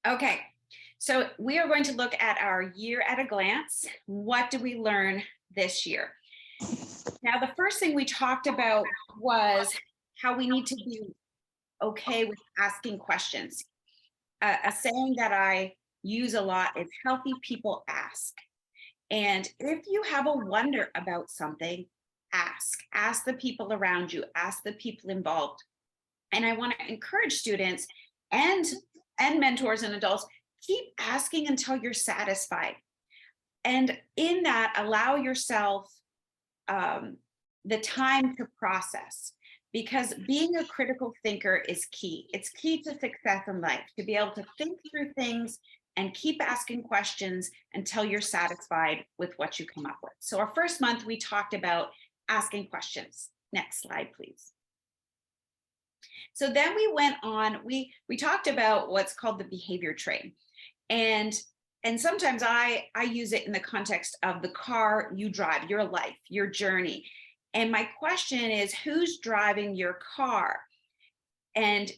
Okay, so we are going to look at our year at a glance. What did we learn this year? Now, the first thing we talked about was how we need to be okay with asking questions. A saying that I use a lot is healthy people ask. And if you have a wonder about something, ask the people around you, ask the people involved. And I want to encourage students and mentors and adults, keep asking until you're satisfied. And in that, allow yourself the time to process, because being a critical thinker is key. It's key to success in life, to be able to think through things and keep asking questions until you're satisfied with what you come up with. So our first month, we talked about asking questions. Next slide, please. So then we went on, we talked about what's called the behavior train. And sometimes I use it in the context of the car you drive, your life, your journey. And my question is, who's driving your car? And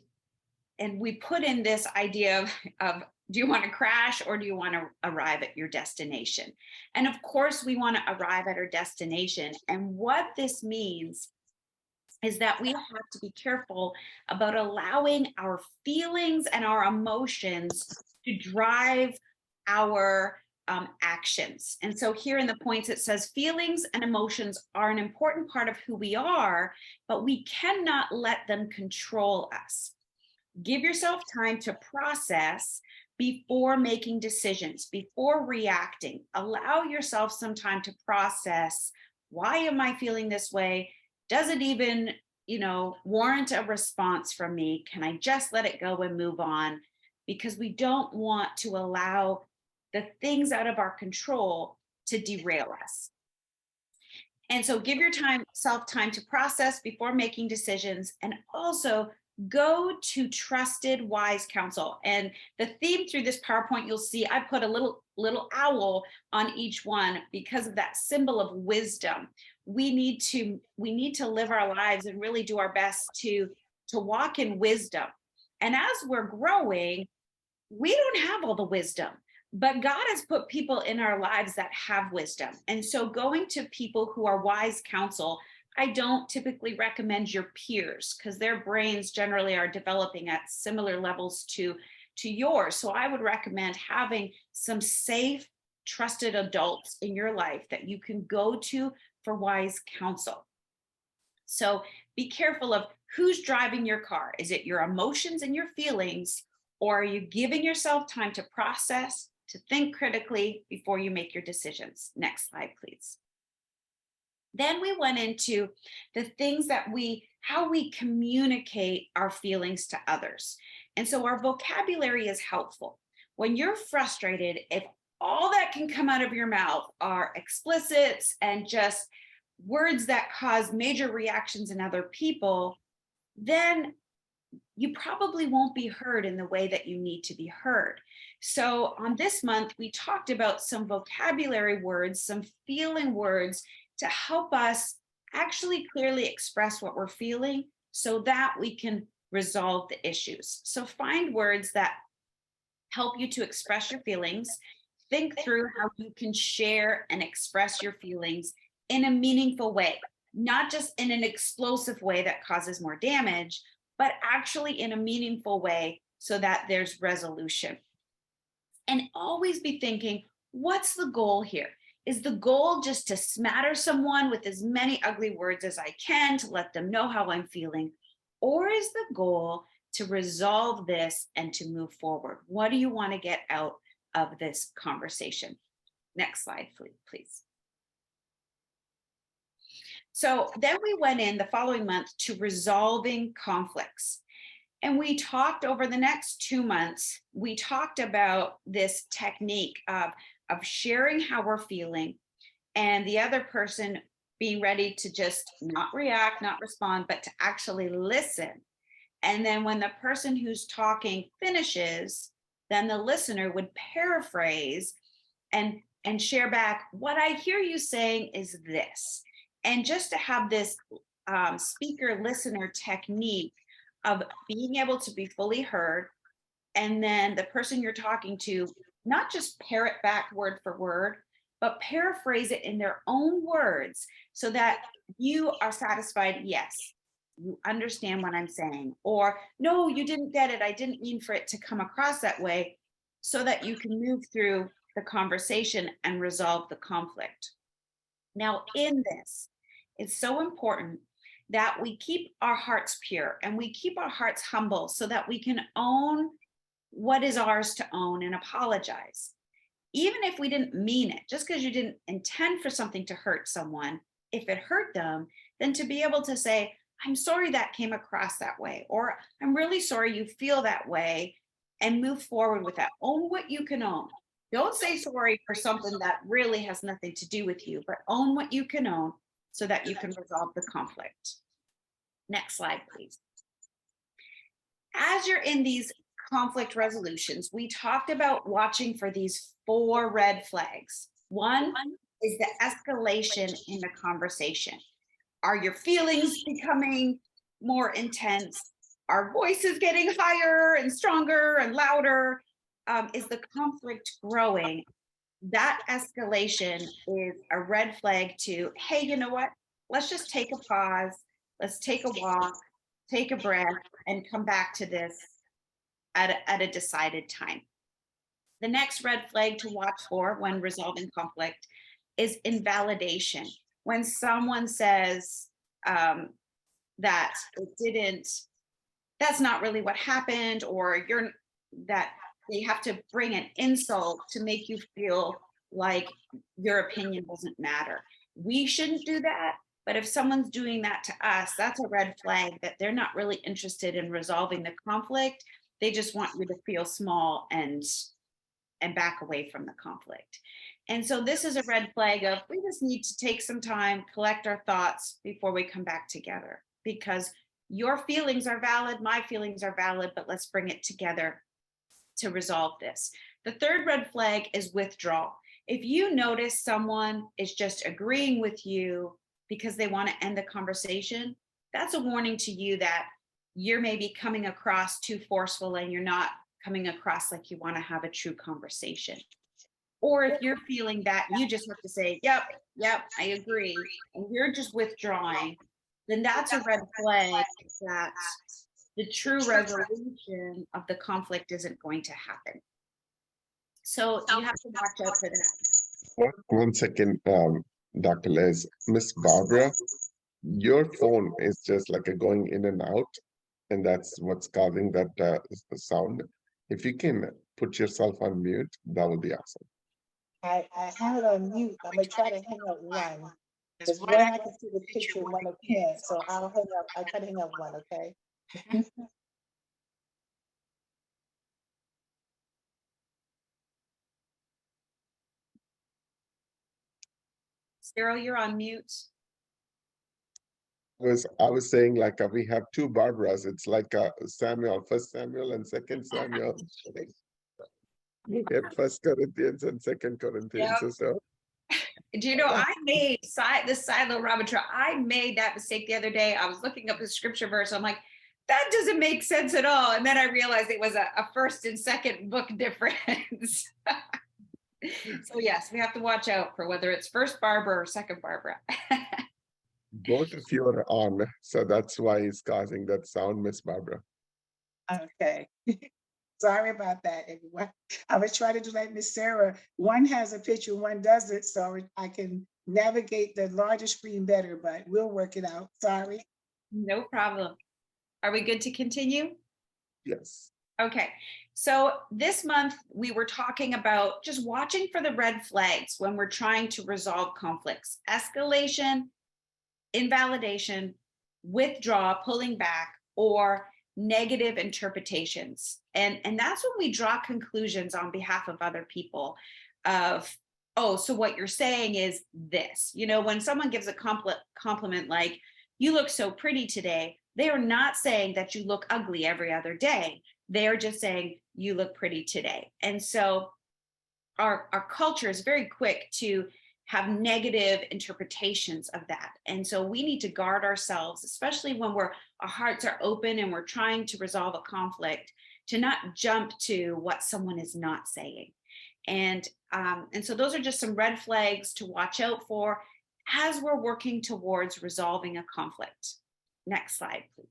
we put in this idea of do you want to crash or do you want to arrive at your destination? And of course, we want to arrive at our destination. And what this means is that we have to be careful about allowing our feelings and our emotions to drive our actions. And so here in the points, it says feelings and emotions are an important part of who we are, but we cannot let them control us. Give yourself time to process before making decisions, before reacting. Allow yourself some time to process, why am I feeling this way? Does it even, warrant a response from me? Can I just let it go and move on? Because we don't want to allow the things out of our control to derail us. And so give yourself time to process before making decisions, and also go to trusted, wise counsel. And the theme through this PowerPoint, you'll see I put a little owl on each one because of that symbol of wisdom. We need to live our lives and really do our best to walk in wisdom. And as we're growing, we don't have all the wisdom, but God has put people in our lives that have wisdom. And so going to people who are wise counsel, I don't typically recommend your peers because their brains generally are developing at similar levels to yours. So I would recommend having some safe, trusted adults in your life that you can go to for wise counsel. So be careful of who's driving your car. Is it your emotions and your feelings, or are you giving yourself time to process, to think critically before you make your decisions? Next slide, please. Then we went into the things that how we communicate our feelings to others. And so our vocabulary is helpful. When you're frustrated, if all that can come out of your mouth are explicits and just words that cause major reactions in other people, then you probably won't be heard in the way that you need to be heard. So on this month, we talked about some vocabulary words, some feeling words to help us actually clearly express what we're feeling so that we can resolve the issues. So find words that help you to express your feelings. Think through how you can share and express your feelings in a meaningful way, not just in an explosive way that causes more damage, but actually in a meaningful way so that there's resolution. And always be thinking, what's the goal here? Is the goal just to smatter someone with as many ugly words as I can to let them know how I'm feeling? Or is the goal to resolve this and to move forward? What do you want to get out of this conversation? Next slide, please. So then we went in the following month to resolving conflicts. And we talked over the next 2 months, we talked about this technique of sharing how we're feeling and the other person being ready to just not react, not respond, but to actually listen. And then when the person who's talking finishes, then the listener would paraphrase and share back, what I hear you saying is this. And just to have this speaker listener technique of being able to be fully heard and then the person you're talking to, not just parrot back word for word, but paraphrase it in their own words so that you are satisfied. Yes, you understand what I'm saying, or no, you didn't get it. I didn't mean for it to come across that way, so that you can move through the conversation and resolve the conflict. Now, in this, it's so important that we keep our hearts pure and we keep our hearts humble so that we can own what is ours to own and apologize. Even if we didn't mean it, just because you didn't intend for something to hurt someone, if it hurt them, then to be able to say, I'm sorry that came across that way, or I'm really sorry you feel that way, and move forward with that. Own what you can own. Don't say sorry for something that really has nothing to do with you, but own what you can own so that you can resolve the conflict. Next slide, please. As you're in these conflict resolutions, we talked about watching for these 4 red flags. One is the escalation in the conversation. Are your feelings becoming more intense? Are voices getting higher and stronger and louder? Is the conflict growing? That escalation is a red flag to, hey, you know what? Let's just take a pause. Let's take a walk, take a breath, and come back to this at a decided time. The next red flag to watch for when resolving conflict is invalidation. When someone says that it didn't, that's not really what happened, or that they have to bring an insult to make you feel like your opinion doesn't matter. We shouldn't do that. But if someone's doing that to us, that's a red flag that they're not really interested in resolving the conflict. They just want you to feel small and back away from the conflict. And so this is a red flag of, we just need to take some time, collect our thoughts before we come back together, because your feelings are valid, my feelings are valid, but let's bring it together to resolve this. The third red flag is withdrawal. If you notice someone is just agreeing with you because they want to end the conversation, that's a warning to you that you're maybe coming across too forceful and you're not coming across like you want to have a true conversation. Or if you're feeling that you just have to say, yep, I agree, and you're just withdrawing, then that's a red flag that the true resolution of the conflict isn't going to happen. So you have to watch out for that. One second, Dr. Liz. Miss Barbara, your phone is just like a going in and out, and that's what's causing that sound. If you can put yourself on mute, that would be awesome. I have it on mute. I'm gonna try to hang up one. Because one I can see the picture, one I can't. So I'll try to hang up one, okay? Cyril, you're on mute. I was saying like we have 2 Barbaras. It's like Samuel, 1 Samuel and 2 Samuel. We have 1 Corinthians and 2 Corinthians. Yep. So Do you know, I made this Silo-Ramatra, I made that mistake the other day. I was looking up a scripture verse. I'm like, that doesn't make sense at all. And then I realized it was a first and second book difference. So yes, we have to watch out for whether it's first Barbara or second Barbara. both of you are on. So that's why it's causing that sound, Miss Barbara. Okay. Sorry about that, everyone. I was trying to do like Miss Sarah. One has a picture, one doesn't, so I can navigate the larger screen better, but we'll work it out. Sorry. No problem. Are we good to continue? Yes. Okay. So this month we were talking about just watching for the red flags when we're trying to resolve conflicts: escalation, invalidation, withdrawal, pulling back, or negative interpretations. And that's when we draw conclusions on behalf of other people of, oh, so what you're saying is this. You know, when someone gives a compliment like, you look so pretty today, they are not saying that you look ugly every other day. They are just saying you look pretty today. And so our culture is very quick to have negative interpretations of that. And so we need to guard ourselves, especially when our hearts are open and we're trying to resolve a conflict, to not jump to what someone is not saying. And so those are just some red flags to watch out for as we're working towards resolving a conflict. Next slide, please.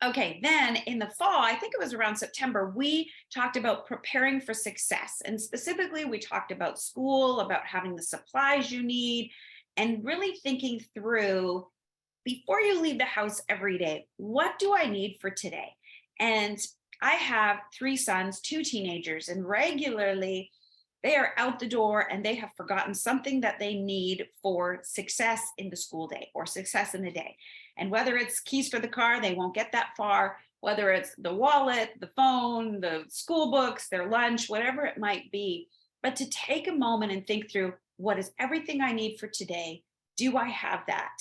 Okay, then in the fall, I think it was around September, we talked about preparing for success. And specifically, we talked about school, about having the supplies you need, and really thinking through, before you leave the house every day, what do I need for today? And I have 3 sons, 2 teenagers, and regularly they are out the door and they have forgotten something that they need for success in the school day or success in the day. And whether it's keys for the car, they won't get that far, whether it's the wallet, the phone, the school books, their lunch, whatever it might be. But to take a moment and think through, what is everything I need for today? Do I have that?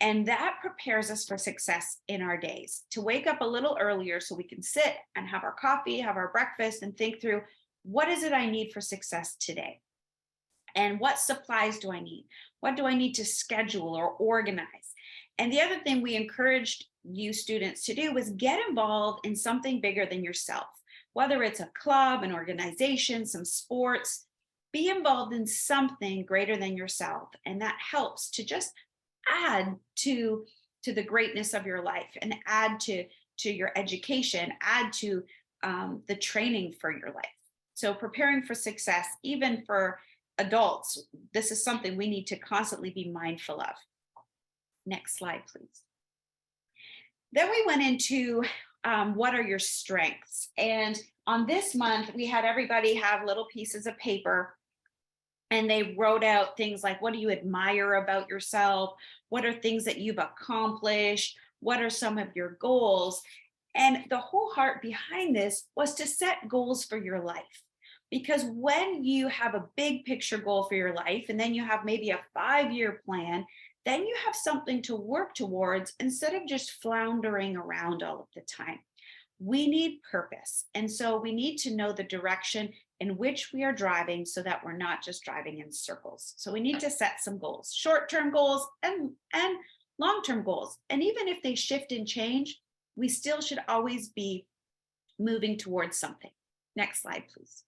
And that prepares us for success in our days, to wake up a little earlier so we can sit and have our coffee, have our breakfast, and think through, what is it I need for success today? And what supplies do I need? What do I need to schedule or organize? And the other thing we encouraged you students to do was get involved in something bigger than yourself, whether it's a club, an organization, some sports. Be involved in something greater than yourself. And that helps to just add to the greatness of your life and add to your education, add to the training for your life. So preparing for success, even for adults, this is something we need to constantly be mindful of. Next slide, please. Then we went into what are your strengths? And on this month, we had everybody have little pieces of paper and they wrote out things like, what do you admire about yourself? What are things that you've accomplished? What are some of your goals? And the whole heart behind this was to set goals for your life. Because when you have a big picture goal for your life, and then you have maybe a 5-year plan, then you have something to work towards instead of just floundering around all of the time. We need purpose. And so we need to know the direction in which we are driving so that we're not just driving in circles. So we need to set some goals, short-term goals and long-term goals. And even if they shift and change, we still should always be moving towards something. Next slide, please.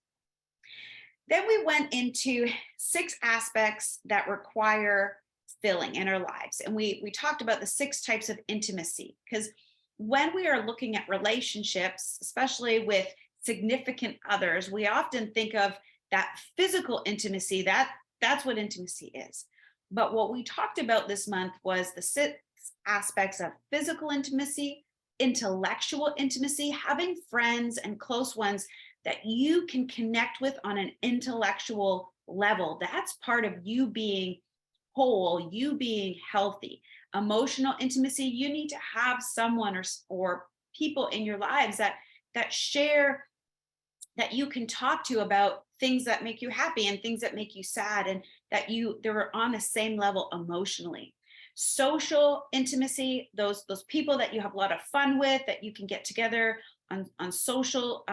Then we went into 6 aspects that require filling in our lives. And we talked about the 6 types of intimacy, because when we are looking at relationships, especially with significant others, we often think of that physical intimacy, that's what intimacy is. But what we talked about this month was the 6 aspects of physical intimacy, intellectual intimacy, having friends and close ones that you can connect with on an intellectual level. That's part of you being whole, you being healthy. Emotional intimacy, you need to have someone or people in your lives that share, that you can talk to about things that make you happy and things that make you sad, and that they're on the same level emotionally. Social intimacy, those people that you have a lot of fun with, that you can get together on social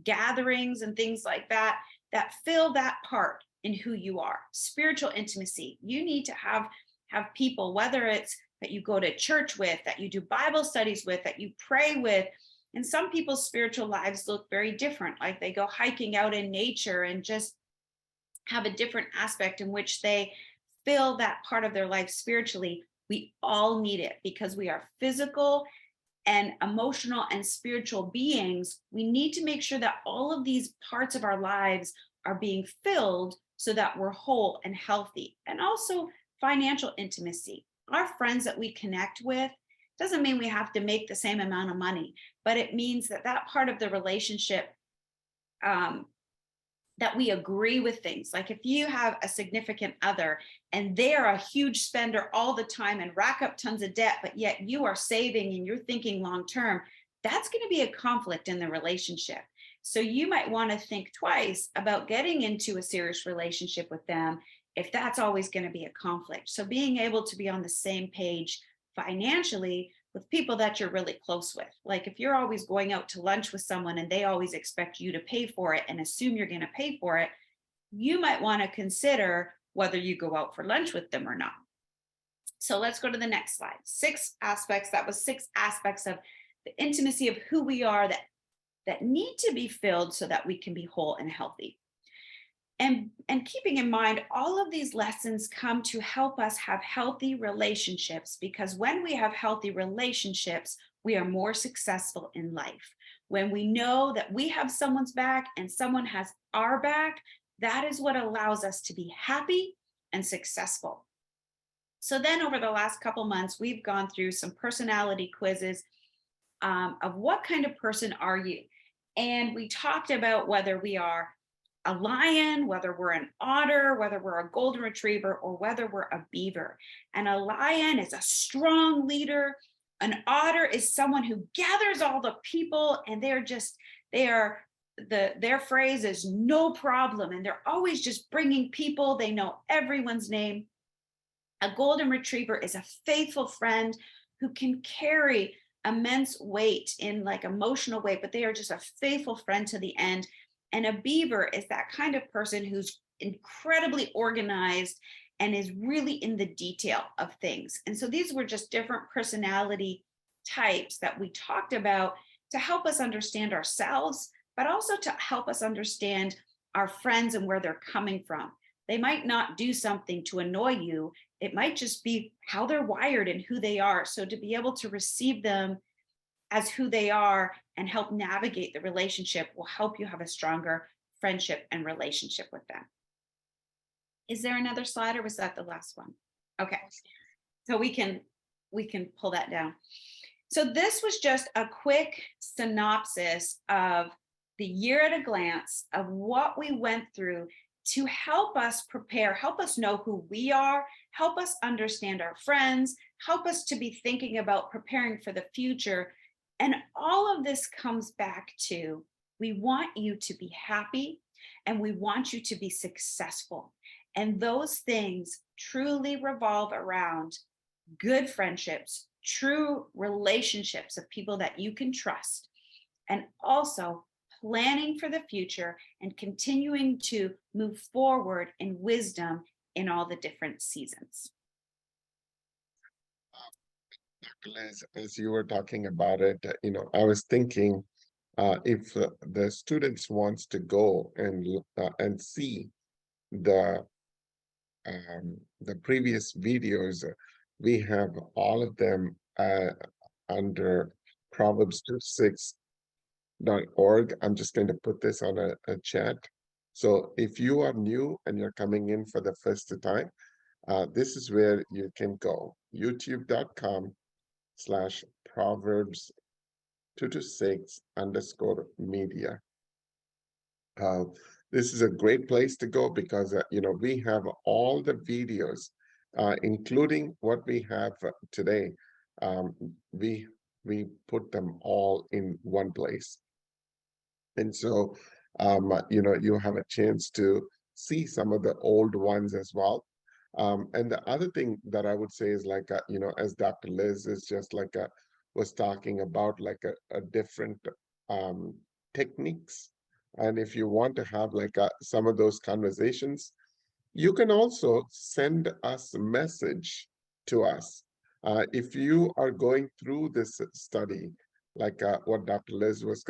gatherings and things like that fill that part in who you are. Spiritual intimacy, you need to have people, whether it's that you go to church with, that you do Bible studies with, that you pray with. And some people's spiritual lives look very different, like they go hiking out in nature and just have a different aspect in which they fill that part of their life spiritually. We all need it because we are physical and emotional and spiritual beings. We need to make sure that all of these parts of our lives are being filled so that we're whole and healthy. And also financial intimacy. Our friends that we connect with doesn't mean we have to make the same amount of money, but it means that part of the relationship, that we agree with things. Like if you have a significant other and they're a huge spender all the time and rack up tons of debt, but yet you are saving and you're thinking long-term, that's going to be a conflict in the relationship. So you might want to think twice about getting into a serious relationship with them if that's always going to be a conflict. So being able to be on the same page financially with people that you're really close with. Like if you're always going out to lunch with someone and they always expect you to pay for it and assume you're going to pay for it, you might want to consider whether you go out for lunch with them or not. So let's go to the next slide. 6 aspects. That was 6 aspects of the intimacy of who we are that need to be filled so that we can be whole and healthy. And keeping in mind, all of these lessons come to help us have healthy relationships, because when we have healthy relationships, we are more successful in life. When we know that we have someone's back and someone has our back, that is what allows us to be happy and successful. So then over the last couple months, we've gone through some personality quizzes of what kind of person are you? And we talked about whether we are a lion, whether we're an otter, whether we're a golden retriever, or whether we're a beaver. And a lion is a strong leader. An otter is someone who gathers all the people, and their phrase is no problem. And they're always just bringing people. They know everyone's name. A golden retriever is a faithful friend who can carry immense weight in like emotional weight, but they are just a faithful friend to the end. And a beaver is that kind of person who's incredibly organized and is really in the detail of things. And so these were just different personality types that we talked about to help us understand ourselves, but also to help us understand our friends and where they're coming from. They might not do something to annoy you. It might just be how they're wired and who they are. So to be able to receive them as who they are and help navigate the relationship will help you have a stronger friendship and relationship with them. Is there another slide, or was that the last one? Okay, so we can pull that down. So this was just a quick synopsis of the year at a glance of what we went through to help us prepare, help us know who we are, help us understand our friends, help us to be thinking about preparing for the future. And all of this comes back to, we want you to be happy and we want you to be successful. And those things truly revolve around good friendships, true relationships of people that you can trust, and also planning for the future and continuing to move forward in wisdom in all the different seasons. Liz, as you were talking about it, I was thinking if the students wants to go and see the previous videos, we have all of them under Proverbs26.org. I'm just going to put this on a chat. So if you are new and you're coming in for the first time, this is where you can go. youtube.com/proverbs226_media. This is a great place to go because we have all the videos, including what we have today. We put them all in one place, and so you have a chance to see some of the old ones as well. And the other thing that I would say is like as Dr. Liz is just like was talking about like a different techniques. And if you want to have like some of those conversations, you can also send us a message to us. If you are going through this study, like what Dr. Liz was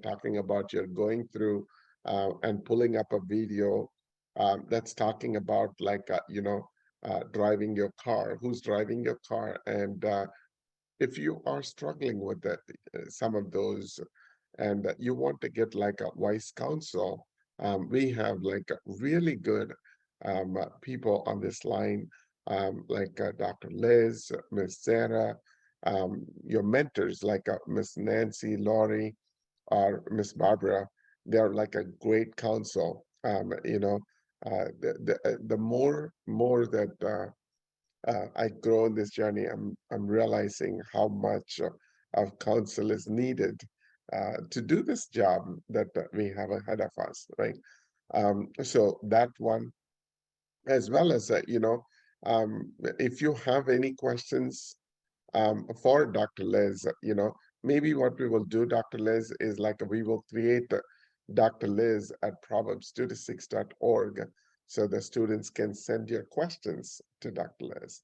talking about, you're going through and pulling up a video that's talking about like driving your car, who's driving your car, and if you are struggling with that, some of those, and you want to get like a wise counsel, we have like really good people on this line, like Dr. Liz, Miss Sarah, your mentors like Miss Nancy, Laurie, or Miss Barbara. They're like a great counsel. The more that I grow in this journey, I'm realizing how much of counsel is needed to do this job that we have ahead of us, right? So that one, as well as if you have any questions for Dr. Liz, maybe what we will do, Dr. Liz, is like we will create Dr. Liz at proverbs226.org so the students can send your questions to Dr. Liz.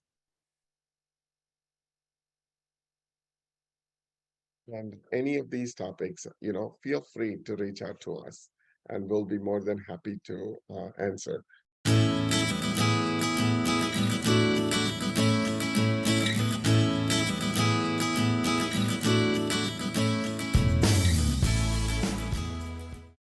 And any of these topics, feel free to reach out to us and we'll be more than happy to answer.